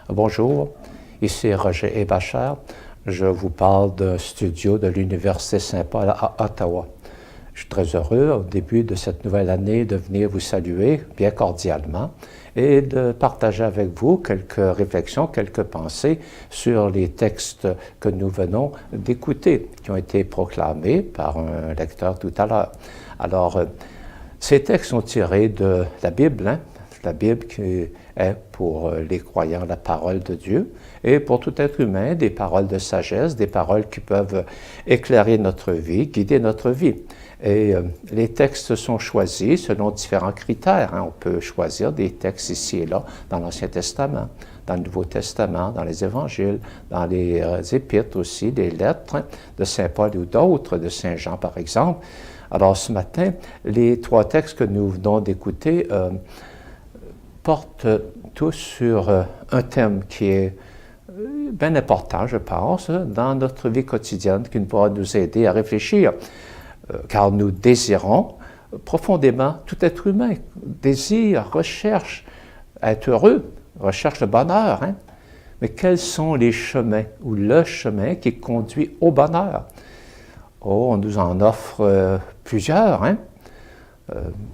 Bonjour, ici Roger Ebacher. Je vous parle d'un studio de l'Université Saint-Paul à Ottawa. Je suis très heureux, au début de cette nouvelle année, de venir vous saluer bien cordialement et de partager avec vous quelques réflexions, quelques pensées sur les textes que nous venons d'écouter, qui ont été proclamés par un lecteur tout à l'heure. Alors, ces textes sont tirés de la Bible, la Bible qui est pour les croyants la parole de Dieu et pour tout être humain des paroles de sagesse, des paroles qui peuvent éclairer notre vie, guider notre vie. Et les textes sont choisis selon différents critères. On peut choisir des textes ici et là dans l'Ancien Testament, dans le Nouveau Testament, dans les Évangiles, dans les Épîtres aussi, des lettres de Saint Paul ou d'autres, de Saint Jean par exemple. Alors ce matin, les trois textes que nous venons d'écouter portent tous sur un thème qui est bien important, je pense, dans notre vie quotidienne, qui pourra nous aider à réfléchir, car nous désirons profondément, tout être humain désire, recherche être heureux, recherche le bonheur. Mais quels sont les chemins ou le chemin qui conduit au bonheur? Oh, on nous en offre plusieurs.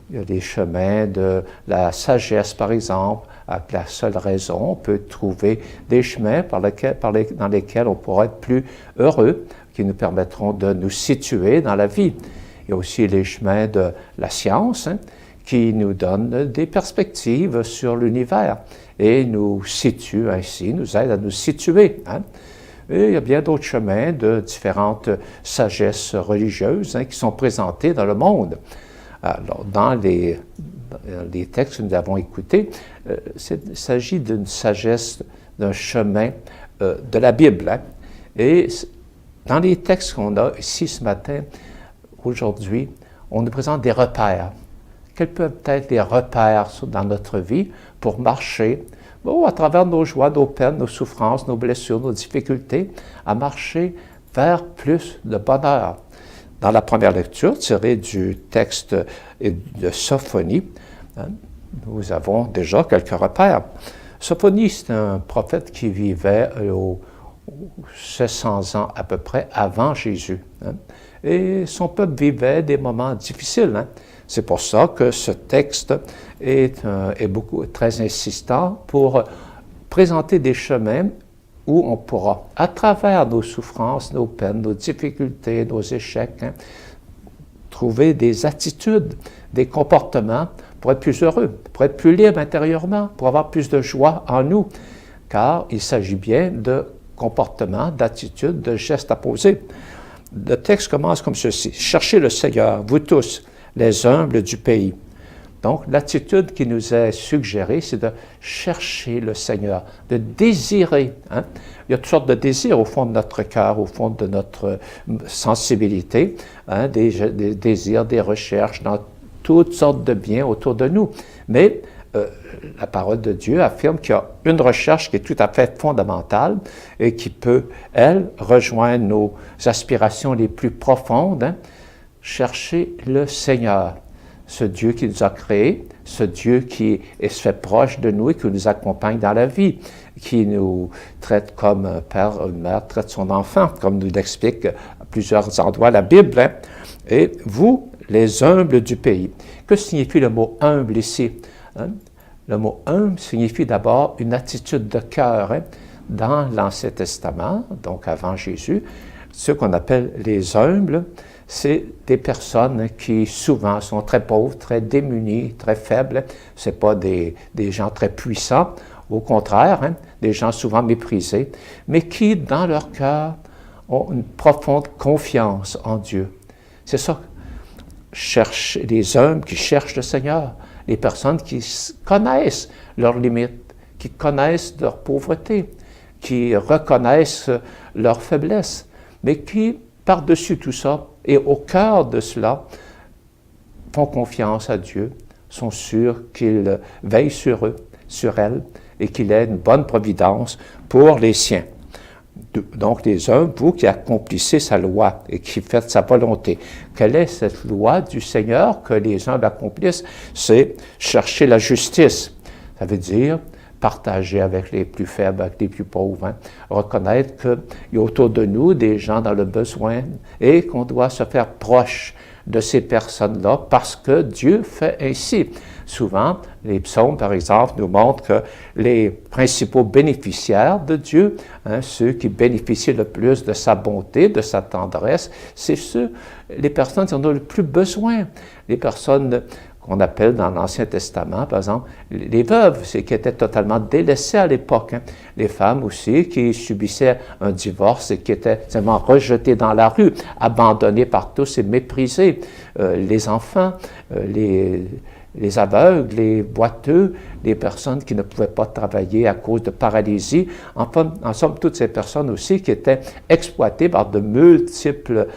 Il y a des chemins de la sagesse, par exemple, avec la seule raison. On peut trouver des chemins dans lesquels on pourra être plus heureux, qui nous permettront de nous situer dans la vie. Il y a aussi les chemins de la science, qui nous donnent des perspectives sur l'univers et nous situent ainsi, nous aident à nous situer. Et il y a bien d'autres chemins de différentes sagesses religieuses qui sont présentées dans le monde. Alors, dans les textes que nous avons écoutés, il s'agit d'une sagesse, d'un chemin de la Bible. Et dans les textes qu'on a ici ce matin, aujourd'hui, on nous présente des repères. Quels peuvent être les repères dans notre vie pour marcher, à travers nos joies, nos peines, nos souffrances, nos blessures, nos difficultés, à marcher vers plus de bonheur? Dans la première lecture, tirée du texte de Sophonie, nous avons déjà quelques repères. Sophonie, c'est un prophète qui vivait aux 700 ans à peu près avant Jésus. Et son peuple vivait des moments difficiles. C'est pour ça que ce texte est très insistant pour présenter des chemins où on pourra, à travers nos souffrances, nos peines, nos difficultés, nos échecs, trouver des attitudes, des comportements pour être plus heureux, pour être plus libre intérieurement, pour avoir plus de joie en nous, car il s'agit bien de comportements, d'attitudes, de gestes à poser. Le texte commence comme ceci: « Cherchez le Seigneur, vous tous, les humbles du pays. » Donc, l'attitude qui nous est suggérée, c'est de chercher le Seigneur, de désirer. Il y a toutes sortes de désirs au fond de notre cœur, au fond de notre sensibilité, des désirs, des recherches dans toutes sortes de biens autour de nous. Mais la parole de Dieu affirme qu'il y a une recherche qui est tout à fait fondamentale et qui peut, elle, rejoindre nos aspirations les plus profondes. Chercher le Seigneur. Ce Dieu qui nous a créés, ce Dieu qui se fait proche de nous et qui nous accompagne dans la vie, qui nous traite comme un père ou une mère traite son enfant, comme nous l'explique à plusieurs endroits la Bible. Et vous, les humbles du pays. Que signifie le mot humble ici? Le mot humble signifie d'abord une attitude de cœur. Dans l'Ancien Testament, donc avant Jésus, ceux qu'on appelle les humbles, c'est des personnes qui souvent sont très pauvres, très démunies, très faibles. Ce n'est pas des gens très puissants, au contraire, des gens souvent méprisés, mais qui, dans leur cœur, ont une profonde confiance en Dieu. C'est ça, les hommes qui cherchent le Seigneur, les personnes qui connaissent leurs limites, qui connaissent leur pauvreté, qui reconnaissent leur faiblesse, mais qui, par-dessus tout ça, et au cœur de cela, font confiance à Dieu, sont sûrs qu'il veille sur eux, sur elles, et qu'il ait une bonne providence pour les siens. Donc, les hommes, vous qui accomplissez sa loi et qui faites sa volonté. Quelle est cette loi du Seigneur que les hommes accomplissent? C'est chercher la justice. Ça veut dire partager avec les plus faibles, avec les plus pauvres. Hein. Reconnaître qu'il y a autour de nous des gens dans le besoin et qu'on doit se faire proche de ces personnes-là parce que Dieu fait ainsi. Souvent, les psaumes, par exemple, nous montrent que les principaux bénéficiaires de Dieu, hein, ceux qui bénéficient le plus de sa bonté, de sa tendresse, c'est les personnes qui en ont le plus besoin. Les personnes qu'on appelle dans l'Ancien Testament, par exemple, les veuves, c'est qui étaient totalement délaissées à l'époque. Hein. Les femmes aussi qui subissaient un divorce et qui étaient simplement rejetées dans la rue, abandonnées par tous et méprisées. Les enfants, les aveugles, les boiteux, les personnes qui ne pouvaient pas travailler à cause de paralysie. En somme, toutes ces personnes aussi qui étaient exploitées par de multiples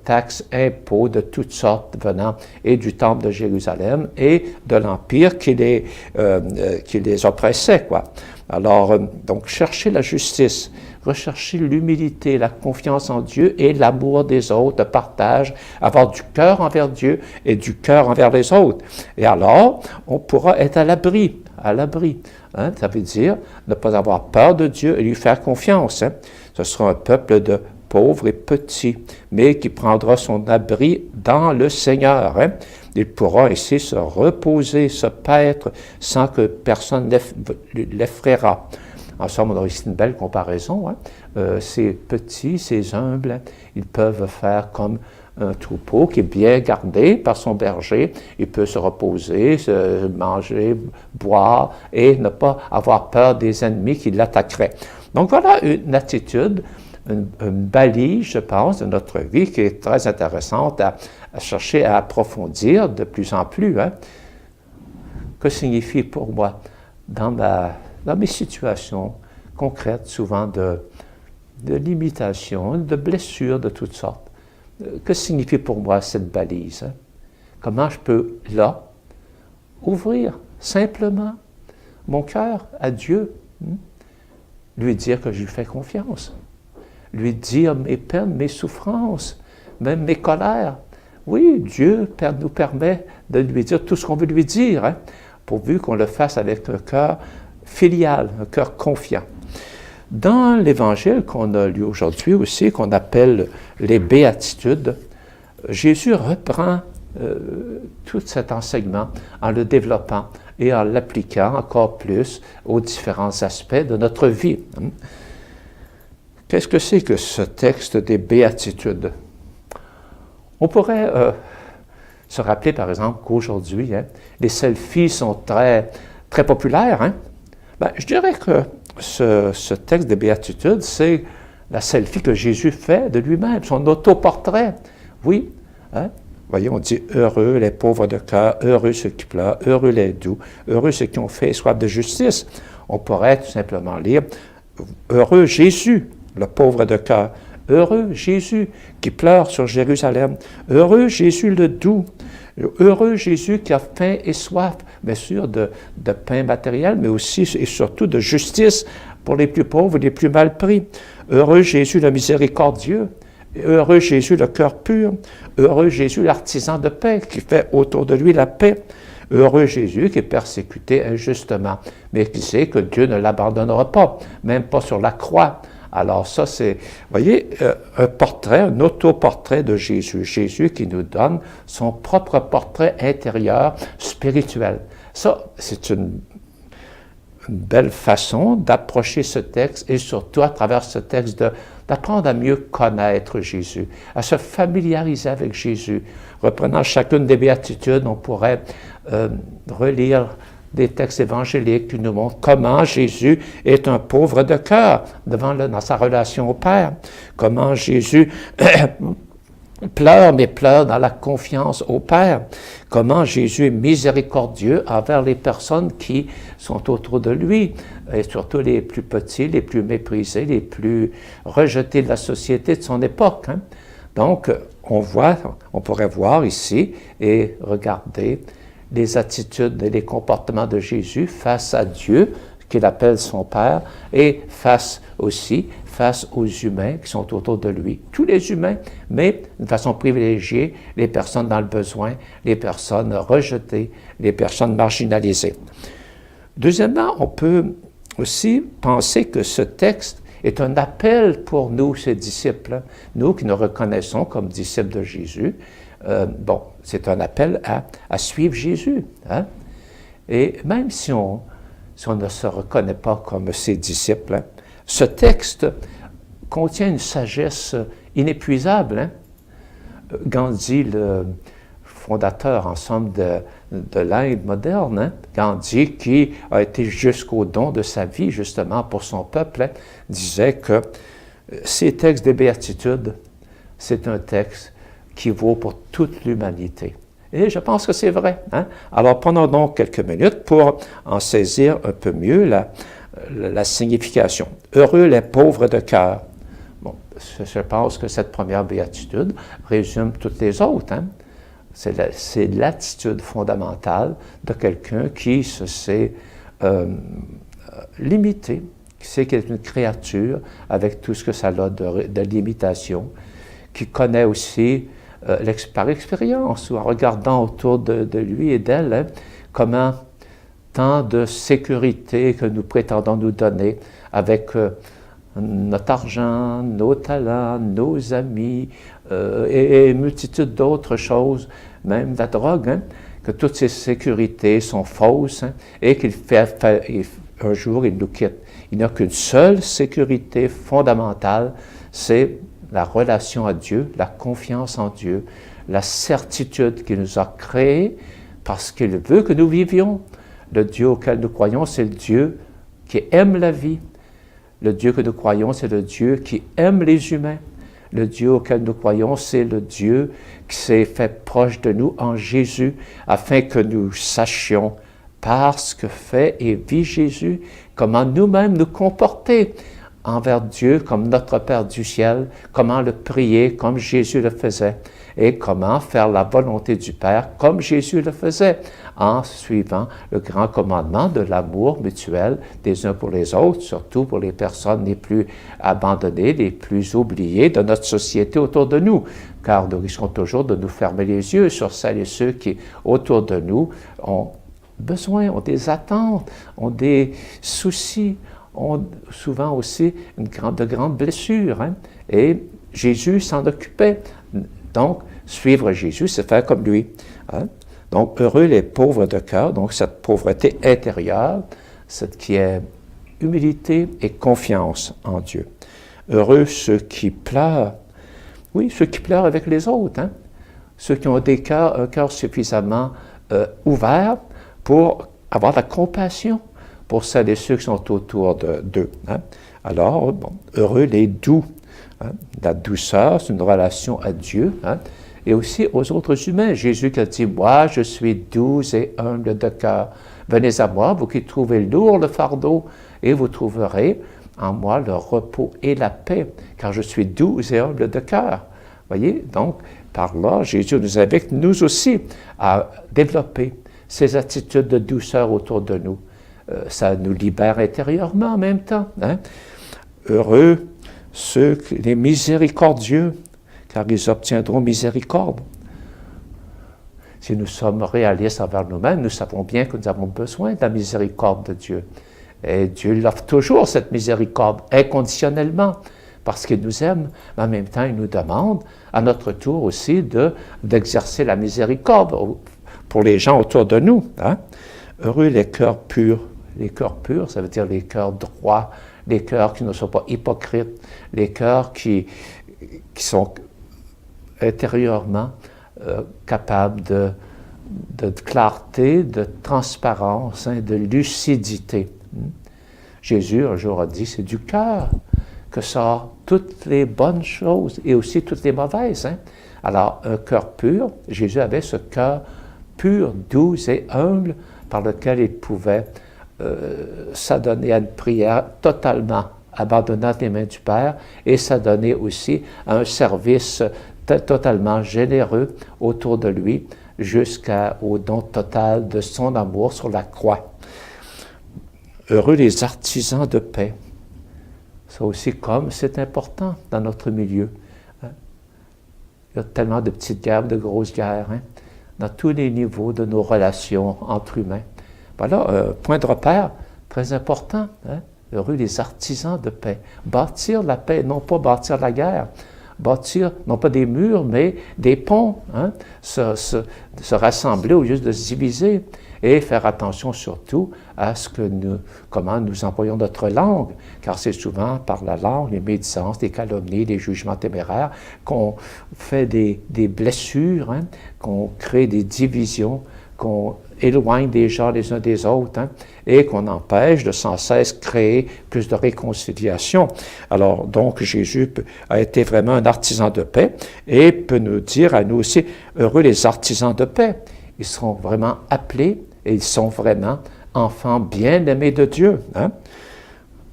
taxes, impôts de toutes sortes venant et du temple de Jérusalem et de l'Empire qui les oppressait, quoi. Alors, donc, chercher la justice, rechercher l'humilité, la confiance en Dieu et l'amour des autres, le partage, avoir du cœur envers Dieu et du cœur envers les autres. Et alors, on pourra être à l'abri. Hein? Ça veut dire ne pas avoir peur de Dieu et lui faire confiance. Hein? Ce sera un peuple de pauvres et petits, mais qui prendra son abri dans le Seigneur. Hein? Il pourra ainsi se reposer, se paître, sans que personne l'effraiera. En somme, on a ici une belle comparaison. Hein? Ces petits, ces humbles, ils peuvent faire comme un troupeau qui est bien gardé par son berger. Il peut se reposer, se manger, boire et ne pas avoir peur des ennemis qui l'attaqueraient. Donc voilà une attitude, une balise, je pense, de notre vie qui est très intéressante à chercher à approfondir de plus en plus. Hein? Que signifie pour moi dans mes situations concrètes, souvent de limitations, de blessures de toutes sortes? Que signifie pour moi cette balise? Hein? Comment je peux, là, ouvrir simplement mon cœur à Dieu, lui dire que je lui fais confiance, lui dire mes peines, mes souffrances, même mes colères. Oui, Dieu nous permet de lui dire tout ce qu'on veut lui dire, hein, pourvu qu'on le fasse avec un cœur filial, un cœur confiant. Dans l'Évangile qu'on a lu aujourd'hui aussi, qu'on appelle les béatitudes, Jésus reprend tout cet enseignement en le développant et en l'appliquant encore plus aux différents aspects de notre vie. Qu'est-ce que c'est que ce texte des béatitudes? On pourrait se rappeler, par exemple, qu'aujourd'hui, hein, les selfies sont très, très populaires. Hein? Je dirais que ce texte des béatitudes, c'est la selfie que Jésus fait de lui-même, son autoportrait. Oui, hein? Voyez, on dit « Heureux les pauvres de cœur, heureux ceux qui pleurent, heureux les doux, heureux ceux qui ont fait soif de justice. » On pourrait tout simplement lire « Heureux Jésus, le pauvre de cœur, heureux Jésus qui pleure sur Jérusalem, heureux Jésus le doux, heureux Jésus qui a faim et soif, bien sûr, de pain matériel, mais aussi et surtout de justice pour les plus pauvres et les plus mal pris. Heureux Jésus le miséricordieux, heureux Jésus le cœur pur, heureux Jésus l'artisan de paix qui fait autour de lui la paix. Heureux Jésus qui est persécuté injustement, mais qui sait que Dieu ne l'abandonnera pas, même pas sur la croix. Alors ça, c'est, vous voyez, un portrait, un autoportrait de Jésus. Jésus qui nous donne son propre portrait intérieur spirituel. Ça, c'est une belle façon d'approcher ce texte et surtout à travers ce texte d'apprendre à mieux connaître Jésus, à se familiariser avec Jésus. Reprenant chacune des béatitudes, on pourrait relire des textes évangéliques qui nous montrent comment Jésus est un pauvre de cœur dans sa relation au Père, comment Jésus pleure, mais pleure dans la confiance au Père, comment Jésus est miséricordieux envers les personnes qui sont autour de lui, et surtout les plus petits, les plus méprisés, les plus rejetés de la société de son époque. Hein. Donc, on pourrait voir ici et regarder les attitudes et les comportements de Jésus face à Dieu, qu'il appelle son Père, et face aux humains qui sont autour de lui. Tous les humains, mais de façon privilégiée, les personnes dans le besoin, les personnes rejetées, les personnes marginalisées. Deuxièmement, on peut aussi penser que ce texte est un appel pour nous, ses disciples, hein, nous qui nous reconnaissons comme disciples de Jésus. C'est un appel à suivre Jésus. Hein? Et même si on ne se reconnaît pas comme ses disciples, hein, ce texte contient une sagesse inépuisable. Hein? Gandhi, le fondateur, en somme, de l'Inde moderne, hein? Gandhi, qui a été jusqu'au don de sa vie, justement, pour son peuple, hein, disait que ces textes des béatitudes, c'est un texte qui vaut pour toute l'humanité. Et je pense que c'est vrai. Hein? Alors, prenons donc quelques minutes pour en saisir un peu mieux la signification. Heureux les pauvres de cœur. Bon, je pense que cette première béatitude résume toutes les autres. Hein? C'est l'attitude fondamentale de quelqu'un qui se sait limité, qui sait qu'il est une créature avec tout ce que ça a de limitation, qui connaît aussi par expérience ou en regardant autour de lui et d'elle, hein, comment tant de sécurité que nous prétendons nous donner avec notre argent, nos talents, nos amis et une multitude d'autres choses, même la drogue, hein, que toutes ces sécurités sont fausses, hein, et un jour il nous quitte. Il n'y a qu'une seule sécurité fondamentale, c'est la relation à Dieu, la confiance en Dieu, la certitude qu'il nous a créés parce qu'il veut que nous vivions. Le Dieu auquel nous croyons, c'est le Dieu qui aime la vie. Le Dieu que nous croyons, c'est le Dieu qui aime les humains. Le Dieu auquel nous croyons, c'est le Dieu qui s'est fait proche de nous en Jésus, afin que nous sachions, par ce que fait et vit Jésus, comment nous-mêmes nous comporter envers Dieu comme notre Père du ciel, comment le prier comme Jésus le faisait, et comment faire la volonté du Père comme Jésus le faisait, en suivant le grand commandement de l'amour mutuel des uns pour les autres, surtout pour les personnes les plus abandonnées, les plus oubliées de notre société autour de nous, car nous risquons toujours de nous fermer les yeux sur celles et ceux qui, autour de nous, ont besoin, ont des attentes, ont des soucis, ont souvent aussi de grandes blessures. Hein? Et Jésus s'en occupait. Donc, suivre Jésus, c'est faire comme lui. Hein? Donc, heureux les pauvres de cœur, donc cette pauvreté intérieure, cette qui est humilité et confiance en Dieu. Heureux ceux qui pleurent. Oui, ceux qui pleurent avec les autres. Hein? Ceux qui ont un cœur suffisamment ouvert pour avoir la compassion pour celles et ceux qui sont autour d'eux. Hein? Alors, heureux les doux. Hein? La douceur, c'est une relation à Dieu, hein? Et aussi aux autres humains. Jésus qui a dit, « Moi, je suis doux et humble de cœur. Venez à moi, vous qui trouvez lourd le fardeau, et vous trouverez en moi le repos et la paix, car je suis doux et humble de cœur. » Voyez, donc, par là, Jésus nous invite, nous aussi, à développer ces attitudes de douceur autour de nous. Ça nous libère intérieurement en même temps. Hein? Heureux les miséricordieux, car ils obtiendront miséricorde. Si nous sommes réalistes envers nous-mêmes, nous savons bien que nous avons besoin de la miséricorde de Dieu. Et Dieu l'offre toujours, cette miséricorde, inconditionnellement, parce qu'il nous aime, mais en même temps, il nous demande, à notre tour aussi, d'exercer la miséricorde pour les gens autour de nous. Hein? Heureux les cœurs purs. Les cœurs purs, ça veut dire les cœurs droits, les cœurs qui ne sont pas hypocrites, les cœurs qui sont intérieurement capables de clarté, de transparence, hein, de lucidité. Jésus, un jour, a dit, c'est du cœur que sortent toutes les bonnes choses et aussi toutes les mauvaises. Hein. Alors, un cœur pur, Jésus avait ce cœur pur, doux et humble par lequel il pouvait s'adonner à une prière totalement abandonnant les mains du Père et s'adonner aussi à un service totalement généreux autour de lui jusqu'au don total de son amour sur la croix. Heureux les artisans de paix. Ça aussi, comme c'est important dans notre milieu. Hein? Il y a tellement de petites guerres, de grosses guerres, hein? Dans tous les niveaux de nos relations entre humains. Voilà, point de repère Très important, hein? Heureux les artisans de paix. Bâtir la paix, non pas bâtir la guerre. Bâtir, non pas des murs, mais des ponts. Hein? Se rassembler au lieu de se diviser. Et faire attention surtout à comment nous employons notre langue, car c'est souvent par la langue, les médisances, les calomnies, les jugements téméraires, qu'on fait des blessures, hein, qu'on crée des divisions, qu'on éloigne des gens les uns des autres, hein, et qu'on empêche de sans cesse créer plus de réconciliation. Alors, donc, Jésus a été vraiment un artisan de paix et peut nous dire à nous aussi, heureux les artisans de paix. Ils seront vraiment appelés et ils sont vraiment enfants bien-aimés de Dieu. Hein?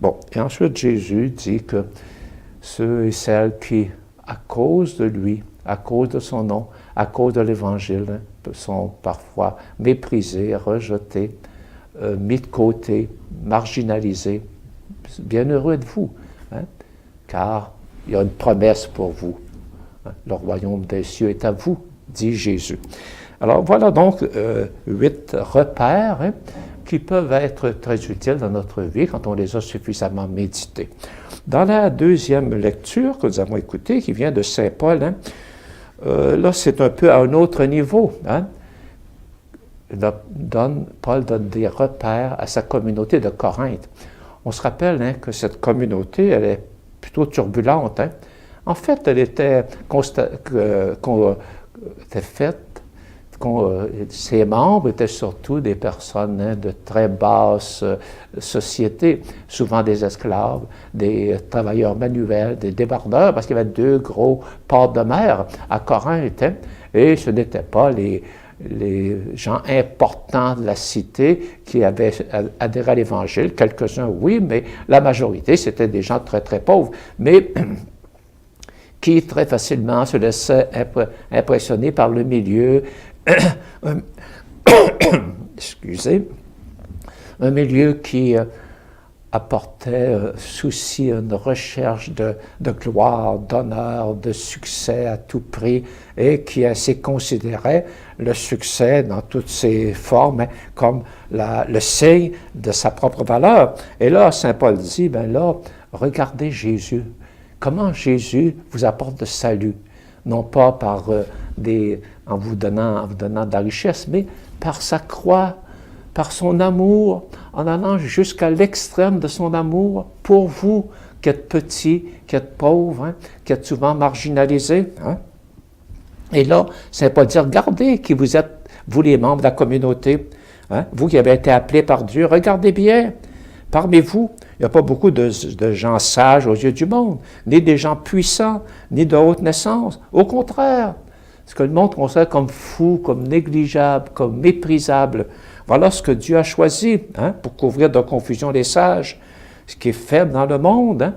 Bon, et ensuite Jésus dit que ceux et celles qui, à cause de lui, à cause de son nom, à cause de l'Évangile, hein, sont parfois méprisés, rejetés, mis de côté, marginalisés. Bien heureux êtes-vous, hein? Car il y a une promesse pour vous. Hein? Le royaume des cieux est à vous, dit Jésus. Alors voilà donc 8 repères, hein, qui peuvent être très utiles dans notre vie quand on les a suffisamment médités. Dans la deuxième lecture que nous avons écoutée, qui vient de Saint Paul, hein, là c'est un peu à un autre niveau. Hein. Paul donne des repères à sa communauté de Corinthe. On se rappelle, hein, que cette communauté, elle est plutôt turbulente. Hein. En fait, elle était faite. Ses membres étaient surtout des personnes, hein, de très basse société, souvent des esclaves, des travailleurs manuels, des débardeurs, parce qu'il y avait 2 gros ports de mer à Corinthe, hein, et ce n'étaient pas les gens importants de la cité qui avaient adhéré à l'Évangile. Quelques-uns, oui, mais la majorité, c'était des gens très, très pauvres. Mais qui très facilement se laissaient impressionner par le milieu, excusez, un milieu qui apportait souci, une recherche de gloire, d'honneur, de succès à tout prix, et qui ainsi considérait le succès dans toutes ses formes, hein, comme le signe de sa propre valeur. Et là, Saint Paul dit, ben là, regardez Jésus. Comment Jésus vous apporte le salut, non pas par en vous donnant de la richesse, mais par sa croix, par son amour, en allant jusqu'à l'extrême de son amour pour vous, qui êtes petits, qui êtes pauvres, hein, qui êtes souvent marginalisés. Hein. Et là, Saint Paul dit, regardez qui vous êtes, vous les membres de la communauté, hein, vous qui avez été appelés par Dieu, regardez bien, parmi vous, il n'y a pas beaucoup de gens sages aux yeux du monde, ni des gens puissants, ni de haute naissance. Au contraire, ce que le monde considère comme fou, comme négligeable, comme méprisable, voilà ce que Dieu a choisi, hein, pour couvrir de confusion les sages, ce qui est faible dans le monde. Hein.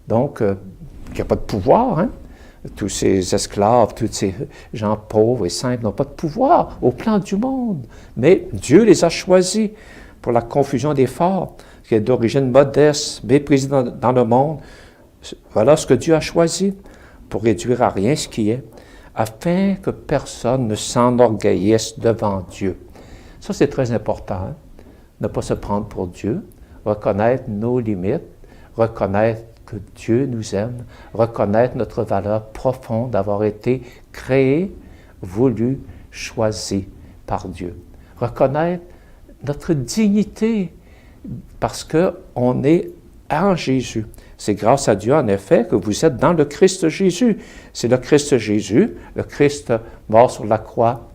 Donc, il n'y a pas de pouvoir. Hein. Tous ces esclaves, tous ces gens pauvres et simples n'ont pas de pouvoir au plan du monde. Mais Dieu les a choisis pour la confusion des forts, qui est d'origine modeste, méprisée dans le monde. Voilà ce que Dieu a choisi pour réduire à rien ce qui est, afin que personne ne s'enorgueillisse devant Dieu. Ça, c'est très important, hein? Ne pas se prendre pour Dieu, reconnaître nos limites, reconnaître que Dieu nous aime, reconnaître notre valeur profonde d'avoir été créé, voulu, choisi par Dieu. Reconnaître notre dignité, parce qu'on est en Jésus. C'est grâce à Dieu, en effet, que vous êtes dans le Christ Jésus. C'est le Christ Jésus, le Christ mort sur la croix,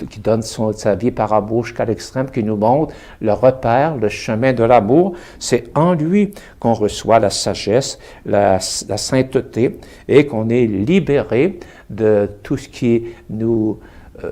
qui donne sa vie par amour jusqu'à l'extrême, qui nous montre le repère, le chemin de l'amour. C'est en lui qu'on reçoit la sagesse, la sainteté, et qu'on est libéré de tout ce qui nous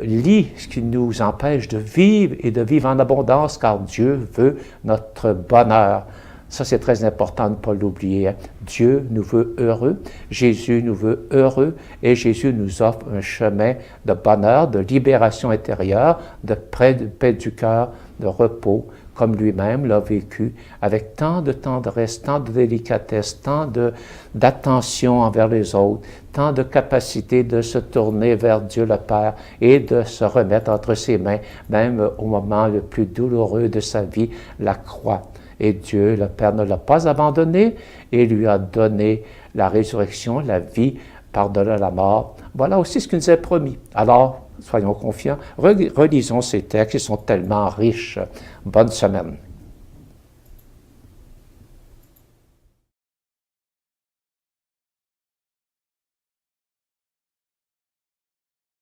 lie, ce qui nous empêche de vivre et de vivre en abondance, car Dieu veut notre bonheur. Ça, c'est très important de ne pas l'oublier. Hein. Dieu nous veut heureux, Jésus nous veut heureux, et Jésus nous offre un chemin de bonheur, de libération intérieure, de paix du cœur, de repos, comme lui-même l'a vécu, avec tant de tendresse, tant de délicatesse, tant d'attention envers les autres, tant de capacité de se tourner vers Dieu le Père et de se remettre entre ses mains, même au moment le plus douloureux de sa vie, la croix. Et Dieu, le Père, ne l'a pas abandonné et lui a donné la résurrection, la vie par-delà la mort. Voilà aussi ce qu'il nous a promis. Alors, soyons confiants, relisons ces textes, ils sont tellement riches. Bonne semaine.